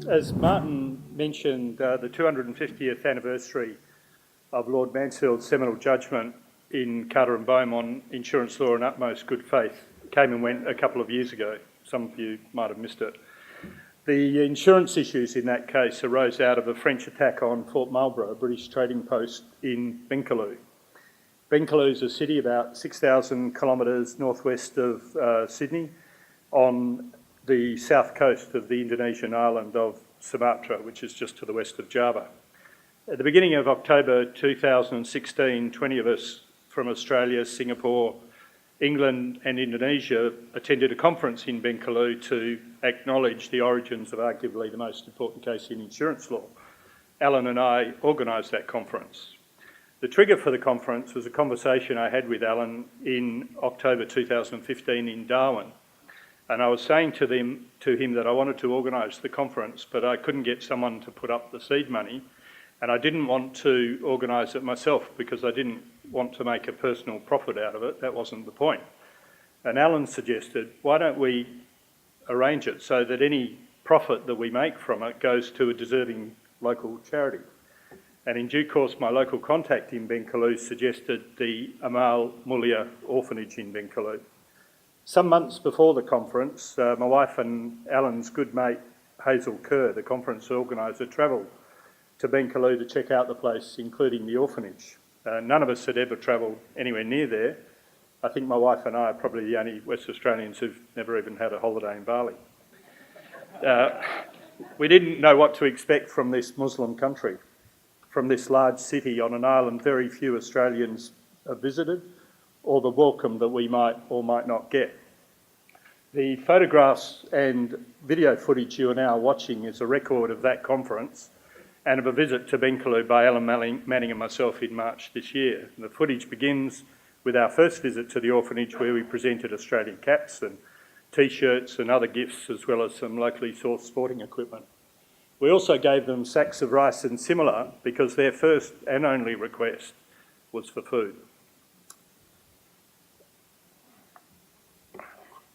As Martin mentioned, the 250th anniversary of Lord Mansfield's seminal judgment in Carter and Bohm on insurance law and utmost good faith came and went a couple of years ago. Some of you might have missed it. The insurance issues in that case arose out of a French attack on Fort Marlborough, a British trading post in Bencaloo. Bencaloo is a city about 6,000 kilometres northwest of Sydney on the south coast of the Indonesian island of Sumatra, which is just to the west of Java. At the beginning of October 2016, 20 of us from Australia, Singapore, England and Indonesia attended a conference in Bencaloo to acknowledge the origins of arguably the most important case in insurance law. Alan and I organised that conference. The trigger for the conference was a conversation I had with Alan in October 2015 in Darwin. And I was saying to him that I wanted to organise the conference, but I couldn't get someone to put up the seed money. And I didn't want to organise it myself because I didn't want to make a personal profit out of it. That wasn't the point. And Alan suggested, why don't we arrange it so that any profit that we make from it goes to a deserving local charity? And in due course, my local contact in Bencaloo suggested the Amal Mulia Orphanage in Bencaloo. Some months before the conference, my wife and Alan's good mate, Hazel Kerr, the conference organiser, travelled to Bencaloo to check out the place, including the orphanage. None of us had ever travelled anywhere near there. I think my wife and I are probably the only West Australians who've never even had a holiday in Bali. We didn't know what to expect from this Muslim country, from this large city on an island very few Australians have visited, or the welcome that we might or might not get. The photographs and video footage you are now watching is a record of that conference and of a visit to Bencaloo by Alan Manning and myself in March this year. And the footage begins with our first visit to the orphanage, where we presented Australian caps and T-shirts and other gifts, as well as some locally sourced sporting equipment. We also gave them sacks of rice and similar because their first and only request was for food.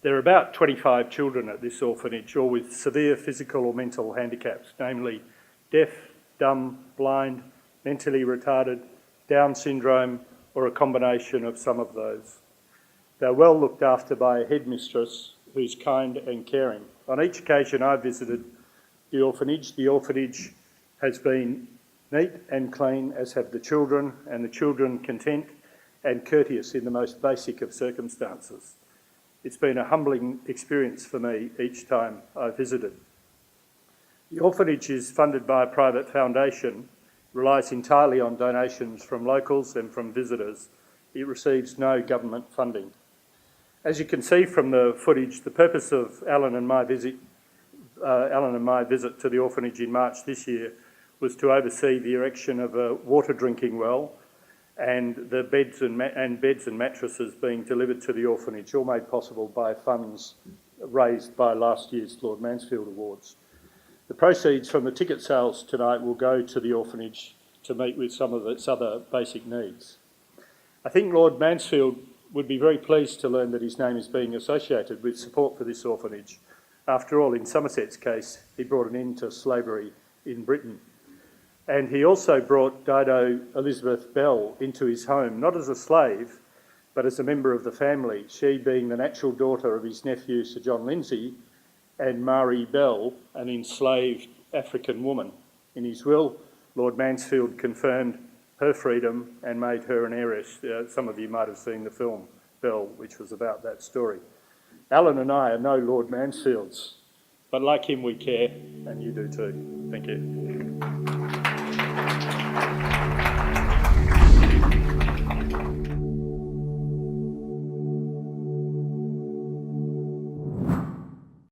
There are about 25 children at this orphanage, all with severe physical or mental handicaps, namely deaf, dumb, blind, mentally retarded, Down syndrome, or a combination of some of those. They're well looked after by a headmistress who's kind and caring. On each occasion I visited the orphanage has been neat and clean, as have the children, and the children content and courteous in the most basic of circumstances. It's been a humbling experience for me each time I visited. The orphanage is funded by a private foundation, relies entirely on donations from locals and from visitors. It receives no government funding. As you can see from the footage, the purpose of Alan and my visit to the orphanage in March this year was to oversee the erection of a water drinking well and the beds and mattresses being delivered to the orphanage, all made possible by funds raised by last year's Lord Mansfield Awards. The proceeds from the ticket sales tonight will go to the orphanage to meet with some of its other basic needs. I think Lord Mansfield would be very pleased to learn that his name is being associated with support for this orphanage. After all, in Somerset's case, he brought an end to slavery in Britain. And he also brought Dido Elizabeth Bell into his home, not as a slave, but as a member of the family, she being the natural daughter of his nephew Sir John Lindsay, and Marie Bell, an enslaved African woman. In his will, Lord Mansfield confirmed her freedom and made her an heiress. Some of you might have seen the film Bell, which was about that story. Alan and I are no Lord Mansfields, but like him we care, and you do too. Thank you.